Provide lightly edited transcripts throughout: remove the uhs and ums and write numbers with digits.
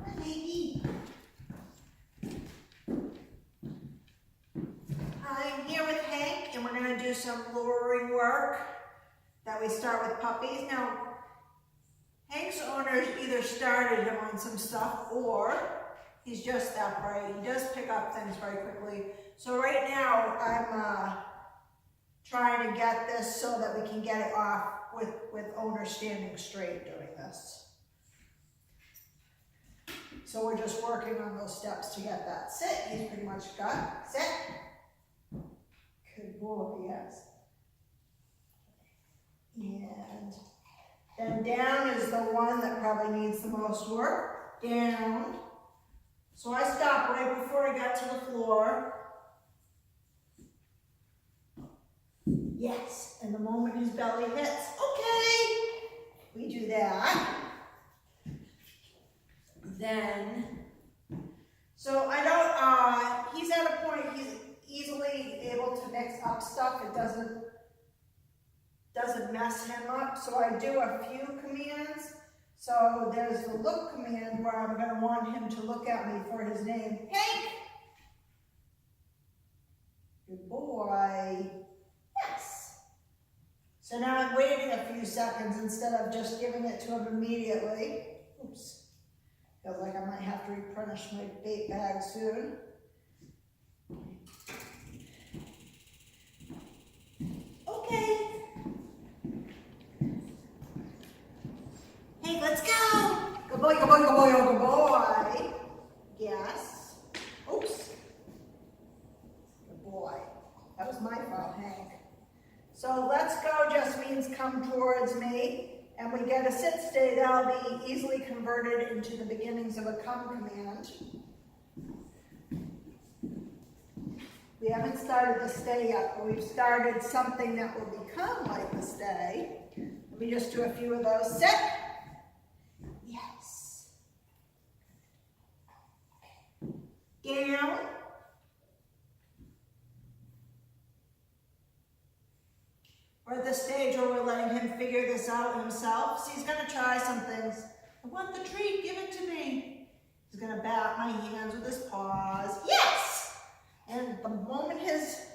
Hi, baby. I'm here with Hank, and we're going to do some luring work that we start with puppies. Now, Hank's owners either started him on some stuff or he's just that bright. He does pick up things very quickly. So right now, I'm trying to get this so that we can get it off with owner standing straight doing this. So we're just working on those steps to get that. Sit, he's pretty much got. Sit. Good boy, yes. And then down is the one that probably needs the most work. Down. So I stopped right before I got to the floor. Yes, and the moment his belly hits, okay, we do that. Then, so I don't, he's at a point he's easily able to mix up stuff. It doesn't mess him up. So I do a few commands. So there's the look command where I'm going to want him to look at me for his name. Hank! Good boy. Yes. So now I'm waiting a few seconds instead of just giving it to him immediately. Oops. Feels like I might have to replenish my bait bag soon. Okay. Hey, let's go. Good boy, good boy, good boy, good boy. Yes. Oops. Good boy. That was my fault, Hank. So let's go just means come towards me. And we get a sit stay, that'll be easily converted into the beginnings of a come command. We haven't started the stay yet, but we've started something that will become like the stay. Let me just do a few of those. Sit. Yes. Down. We're at the stage where we're letting him figure this out himself. So he's going to try some things. I want the treat, give it to me. He's going to bat my hands with his paws. Yes! And the moment his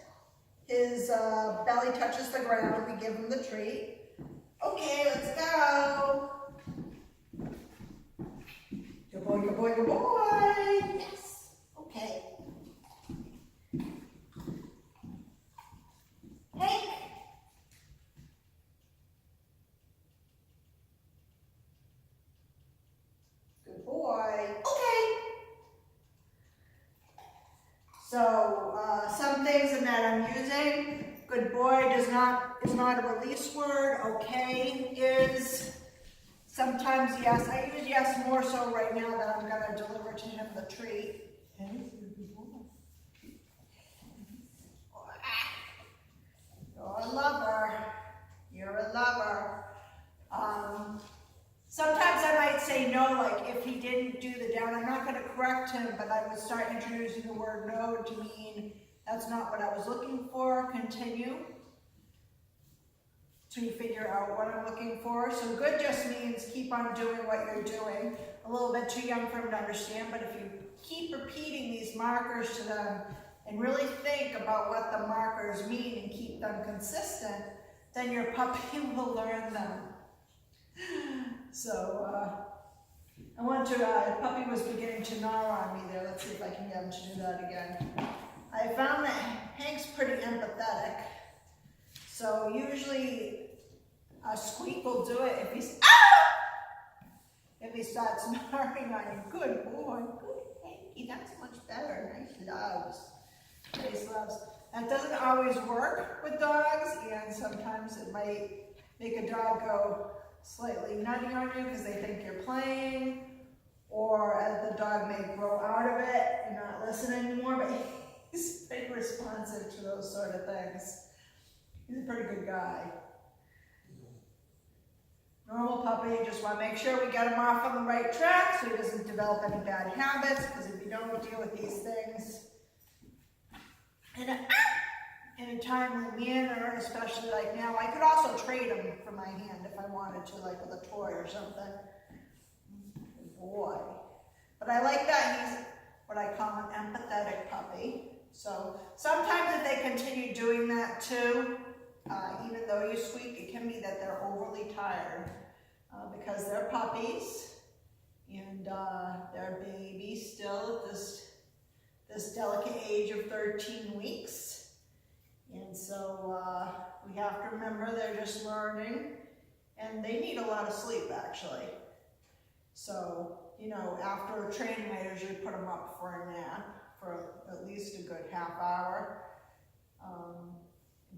belly touches the ground, we give him the treat. Okay, let's go. Good boy, good boy, good boy. Yes. Okay. Hank. Boy. Okay. So some things in that I'm using. Good boy is not a release word. Okay is sometimes yes. I use yes more so right now that I'm going to deliver to him the treat. You're a lover. You're a lover. Sometimes I might say no, like if he didn't do the down. I'm not going to correct him, but I would start introducing the word no to mean that's not what I was looking for. Continue till you figure out what I'm looking for. So good just means keep on doing what you're doing. A little bit too young for him to understand, but if you keep repeating these markers to them and really think about what the markers mean and keep them consistent, then your puppy will learn them. So, I want to, the puppy was beginning to gnaw on me there. Let's see if I can get him to do that again. I found that Hank's pretty empathetic. So usually a squeak will do it if he's, ah! If he starts gnawing on you. Good boy, good Hanky, that's much better. Nice loves. Nice loves. That doesn't always work with dogs, and sometimes it might make a dog go slightly nutty on you because they think you're playing, or as the dog may grow out of it and not listen anymore, but he's pretty responsive to those sort of things. He's a pretty good guy. Normal puppy, just want to make sure we get him off on the right track so he doesn't develop any bad habits, because if you don't deal with these things in a timely manner, especially like now, I could also trade him for my hand if I wanted to, like with a toy or something. Good boy. But I like that he's what I call an empathetic puppy. So sometimes if they continue doing that too, even though you squeak, it can be that they're overly tired because they're puppies and they're babies still at this delicate age of 13 weeks. And so we have to remember they're just learning and they need a lot of sleep actually. So, you know, after training, I usually put them up for a nap for at least a good half hour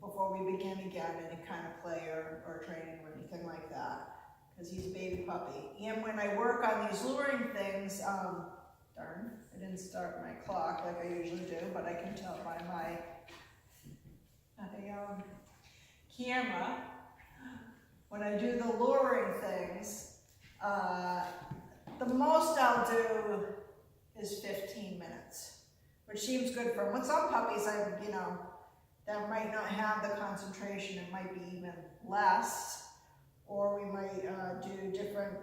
before we begin again any kind of play or training or anything like that, because he's a baby puppy. And when I work on these luring things, darn, I didn't start my clock like I usually do, but I can tell by my camera. When I do the luring things, the most I'll do is 15 minutes, which seems good for them. With some puppies, that might not have the concentration. It might be even less, or we might do different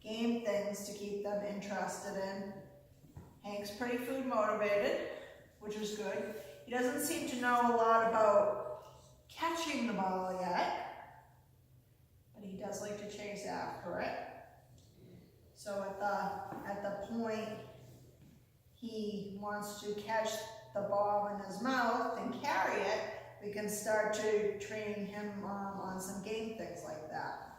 game things to keep them interested in. Hank's pretty food motivated, which is good. He doesn't seem to know a lot about catching the ball yet, but he does like to chase after it. So at the point he wants to catch the ball in his mouth and carry it, we can start to train him on some game things like that.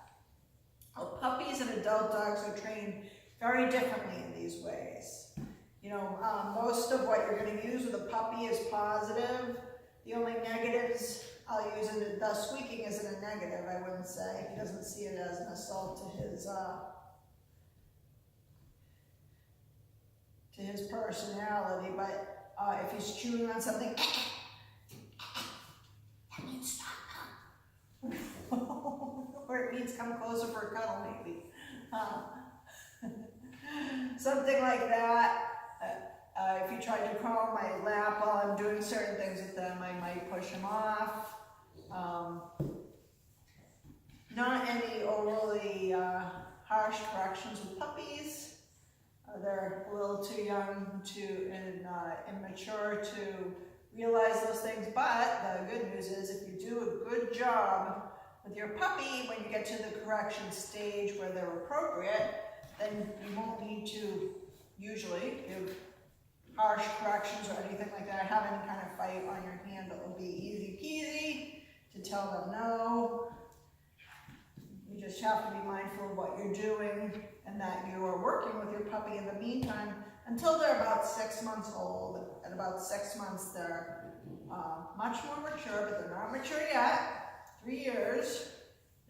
Well, puppies and adult dogs are trained very differently in these ways. You know, most of what you're going to use with a puppy is positive. The only negatives I'll use, the squeaking isn't a negative, I wouldn't say. He doesn't see it as an assault to his personality, but if he's chewing on something, that means stop. Or it means come closer for a cuddle, maybe. Something like that. If he tried to crawl on my lap while I'm doing certain things with them, I might push him off. Not any overly harsh corrections with puppies. They're a little too young and immature to realize those things, but the good news is if you do a good job with your puppy, when you get to the correction stage where they're appropriate, then you won't need to usually give harsh corrections or anything like that, have any kind of fight on your hand. It will be easy peasy to tell them no. You just have to be mindful of what you're doing and that you are working with your puppy in the meantime until they're about 6 months old. At about 6 months, they're much more mature, but they're not mature yet. 3 years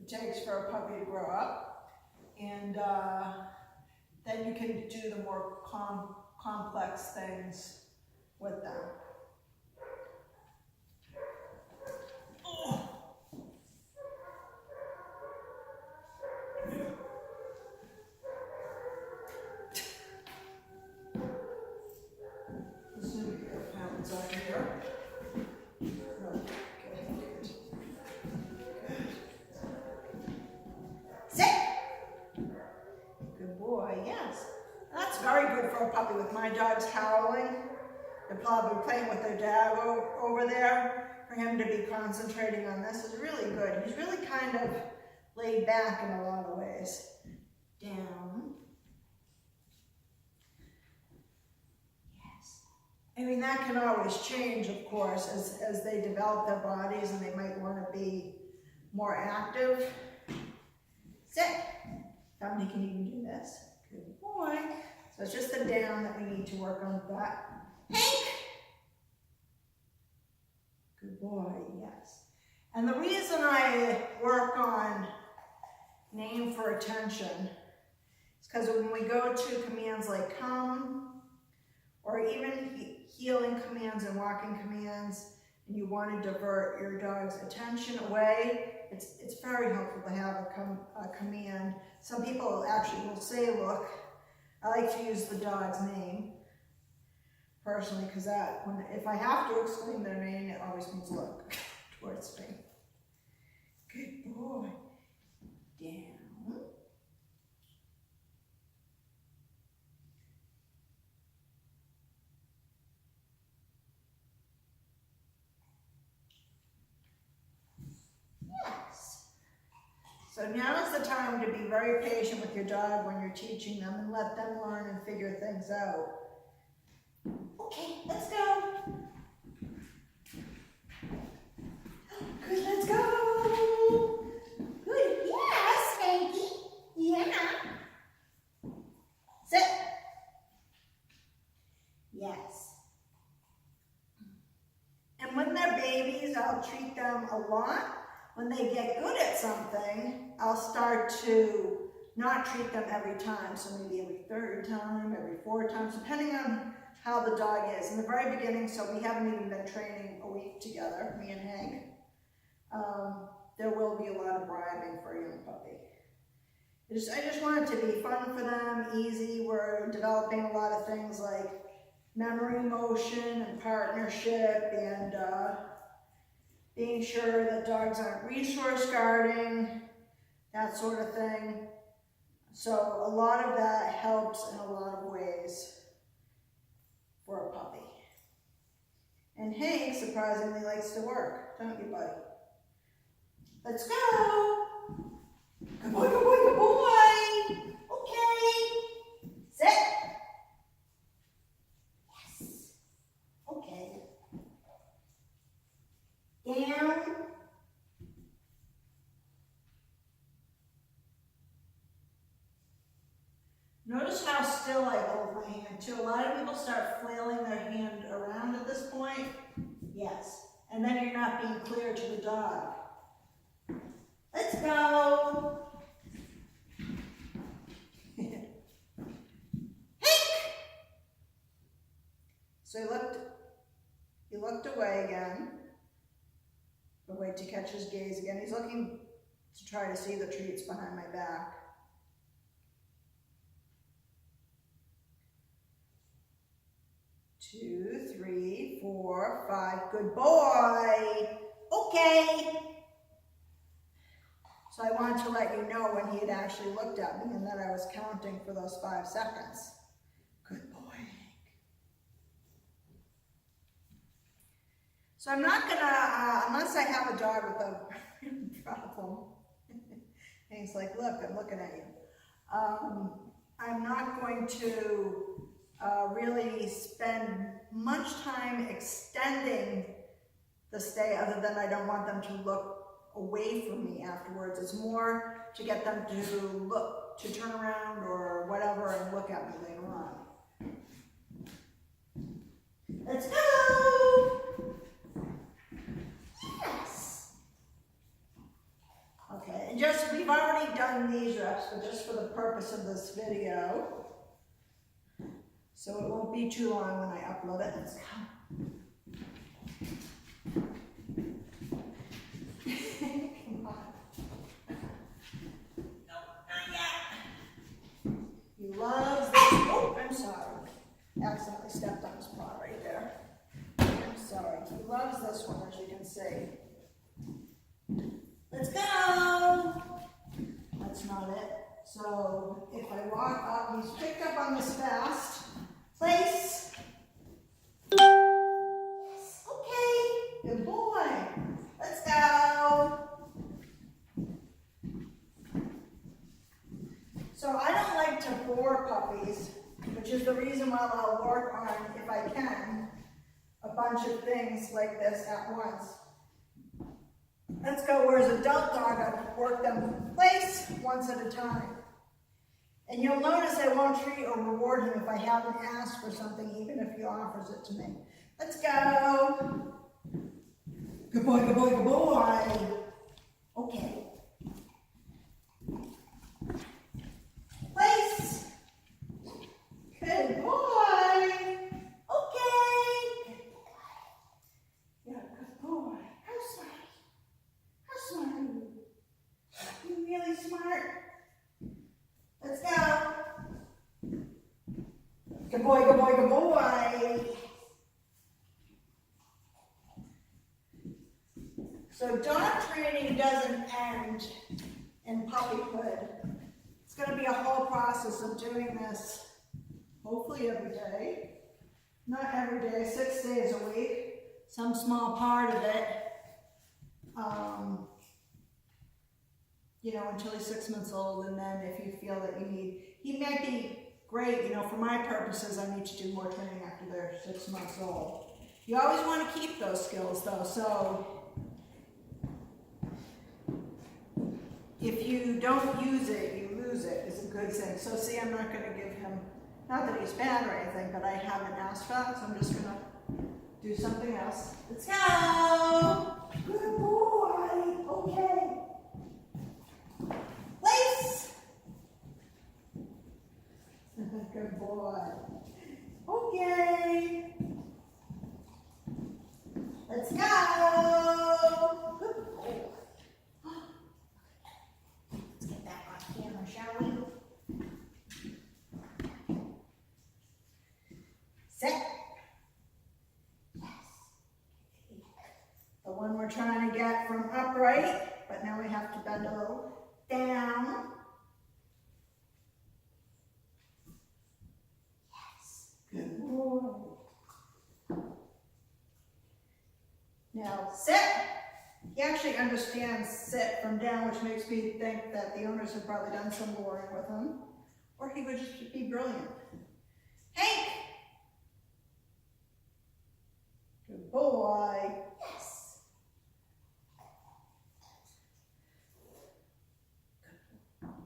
it takes for a puppy to grow up. And then you can do the more complex things with them. With my dogs howling, they're probably playing with their dad over there. For him to be concentrating on this is really good. He's really kind of laid back in a lot of ways. Down. Yes. I mean, that can always change, of course, as they develop their bodies and they might want to be more active. Sit. Somebody can even do this. Good boy. So it's just the down that we need to work on with that. Hank! Good boy, yes. And the reason I work on name for attention is because when we go to commands like come, or even healing commands and walking commands, and you want to divert your dog's attention away, it's very helpful to have a command. Some people actually will say look. I like to use the dog's name, personally, because if I have to exclaim their name, it always means look towards me. Good boy. Down. So now is the time to be very patient with your dog when you're teaching them and let them learn and figure things out. Okay, let's go. Good, let's go. Good, yes, Hanky. Yeah. Sit. Yes. And when they're babies, I'll treat them a lot. When they get good at something, I'll start to not treat them every time. So maybe every third time, every fourth time, depending on how the dog is. In the very beginning, so we haven't even been training a week together, me and Hank, there will be a lot of bribing for a young puppy. I just want it to be fun for them, easy. We're developing a lot of things like memory motion and partnership and being sure that dogs aren't resource guarding, that sort of thing. So a lot of that helps in a lot of ways for a puppy. And Hank surprisingly likes to work, don't you, buddy? Let's go. Good boy, good boy, good boy. Okay. Sit. Yes. Okay. Down. Notice how still I hold my hand too. A lot of people start flailing their hand around at this point. Yes. And then you're not being clear to the dog. Let's go. Hank. So he looked away again. But wait to catch his gaze again. He's looking to try to see the treats behind my back. Two, three, four, five. Good boy. Okay. So I wanted to let you know when he had actually looked at me and that I was counting for those 5 seconds. Good boy. So I'm not gonna, unless I have a dog with a problem, and he's like, look, I'm looking at you. I'm not going to really spend much time extending the stay other than I don't want them to look away from me afterwards. It's more to get them to look, to turn around or whatever and look at me later on. Let's go! Yes! Okay, and just, we've already done these reps, but just for the purpose of this video, so it won't be too long when I upload it. Let's go. Come on. No, not yet. He loves this. Oh, I'm sorry. Accidentally stepped on his paw right there. I'm sorry. He loves this one, as you can see. Let's go. That's not it. So if I walk up, he's picked up on this fast. Place. Yes. Okay. Good boy. Let's go. So I don't like to bore puppies, which is the reason why I'll work on, if I can, a bunch of things like this at once. Let's go. Whereas adult dog, I work them place once at a time. And you'll notice I won't treat or reward him if I haven't asked for something, even if he offers it to me. Let's go. Good boy, good boy, good boy. Okay. Place. Good boy. Okay. Yeah, good boy. How smart. How smart are you? You really smart. Let's go. Good boy, good boy, good boy. So dog training doesn't end in puppyhood. It's going to be a whole process of doing this, hopefully every day. Not every day, 6 days a week. Some small part of it. you know, until he's 6 months old, and then if you feel that you need, he might be great, you know, for my purposes, I need to do more training after they're 6 months old. You always want to keep those skills though, so if you don't use it, you lose it, is a good thing. So see, I'm not going to give him, not that he's bad or anything, but I haven't asked for that, so I'm just going to do something else. Let's go! Good boy! Okay. Place! Good boy. Okay. Let's go! Good boy. Let's get back on camera, shall we? Sit. Yes. The one we're trying to get from upright, but now we have to bend a little down. Yes. Good boy. Now sit. He actually understands sit from down, which makes me think that the owners have probably done some boring with him, or he would just be brilliant. Hank! Good boy. Yes.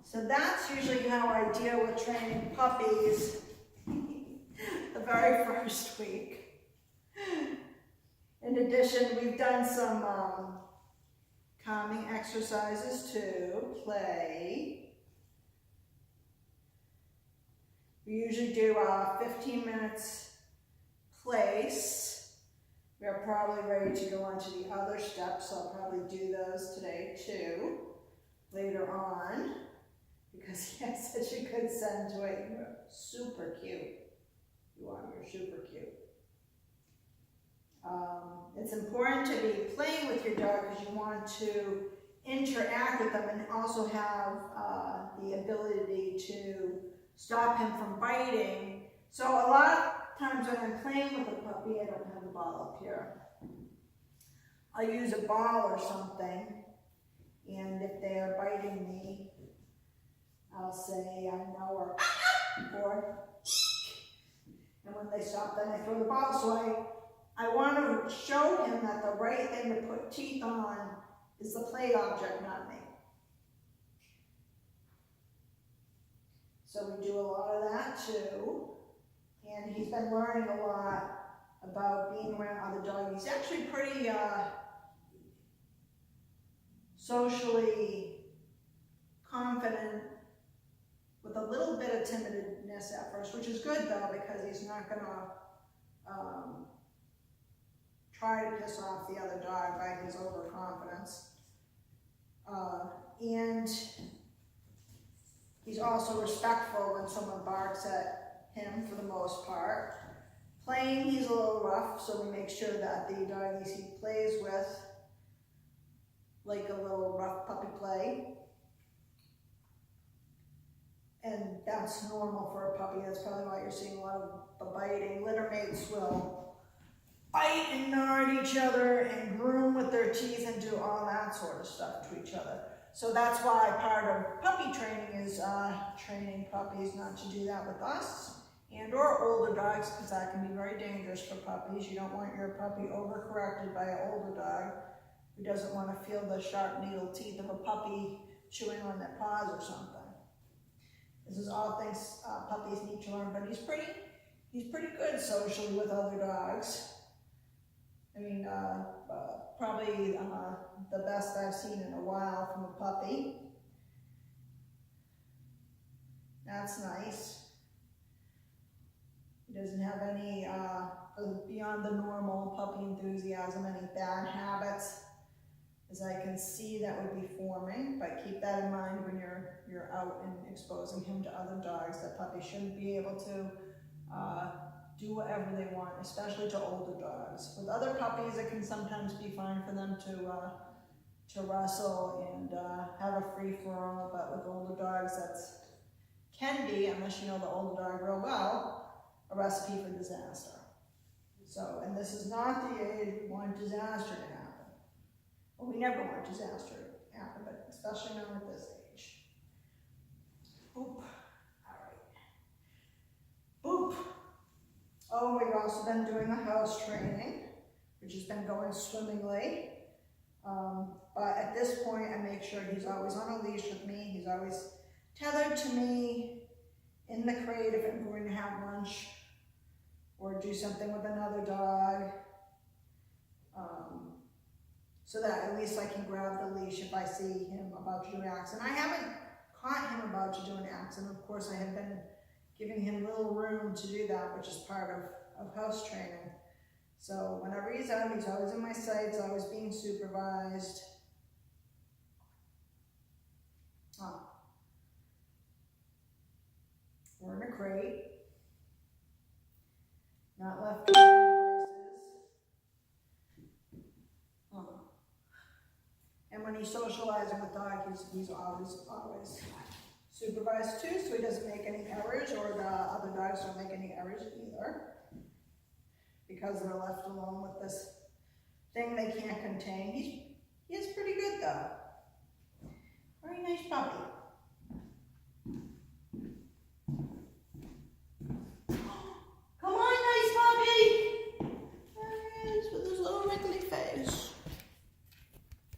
So that's usually how I deal with training puppies the very first week. In addition, we've done some calming exercises to play. We usually do 15 minutes place. We're probably ready to go on to the other steps, so I'll probably do those today too, later on, because he has such a good send to it. You're super cute. You are, you're super cute. It's important to be playing with your dog because you want to interact with them and also have the ability to stop him from biting. So a lot of times when I'm playing with a puppy, I don't have a ball up here. I'll use a ball or something, and if they are biting me, I'll say, I know, or and when they stop, then I throw the ball. So I want to show him that the right thing to put teeth on is the play object, not me. So we do a lot of that too. And he's been learning a lot about being around other dogs. He's actually pretty socially confident with a little bit of timidness at first, which is good though, because he's not going to try to piss off the other dog by his overconfidence. And he's also respectful when someone barks at him for the most part. Playing, he's a little rough, so we make sure that the doggies he plays with like a little rough puppy play. And that's normal for a puppy. That's probably why you're seeing a lot of the biting. Littermates will bite and gnaw at each other and groom with their teeth and do all that sort of stuff to each other. So that's why part of puppy training is training puppies not to do that with us and or older dogs, because that can be very dangerous for puppies. You don't want your puppy overcorrected by an older dog who doesn't want to feel the sharp needle teeth of a puppy chewing on their paws or something. This is all things puppies need to learn, but he's pretty good socially with other dogs. I mean, probably the best I've seen in a while from a puppy. That's nice. He doesn't have any, beyond the normal puppy enthusiasm, any bad habits, as I can see that would be forming, but keep that in mind when you're out and exposing him to other dogs, that puppies shouldn't be able to do whatever they want, especially to older dogs. With other puppies, it can sometimes be fine for them to wrestle and have a free-for-all, but with older dogs, that's can be, unless you know the older dog real well, a recipe for disaster. So, and this is not the age we want disaster to happen. Well, we never want disaster to happen, but especially now at this age. Boop. Alright. Boop. Oh, we've also been doing the house training, which has been going swimmingly. But at this point, I make sure he's always on a leash with me. He's always tethered to me in the crate if I'm going to have lunch or do something with another dog. So that at least I can grab the leash if I see him about to do an accident. I haven't caught him about to do an accident. Of course, I have been giving him little room to do that, which is part of house training. So whenever he's out, he's always in my sights, always being supervised. We're in a crate. Not left to devices. And when he's socializing with dog, he's always supervised too, so he doesn't make any errors, or the other dogs don't make any errors either, because they're left alone with this thing they can't contain. He is pretty good though. Very nice puppy.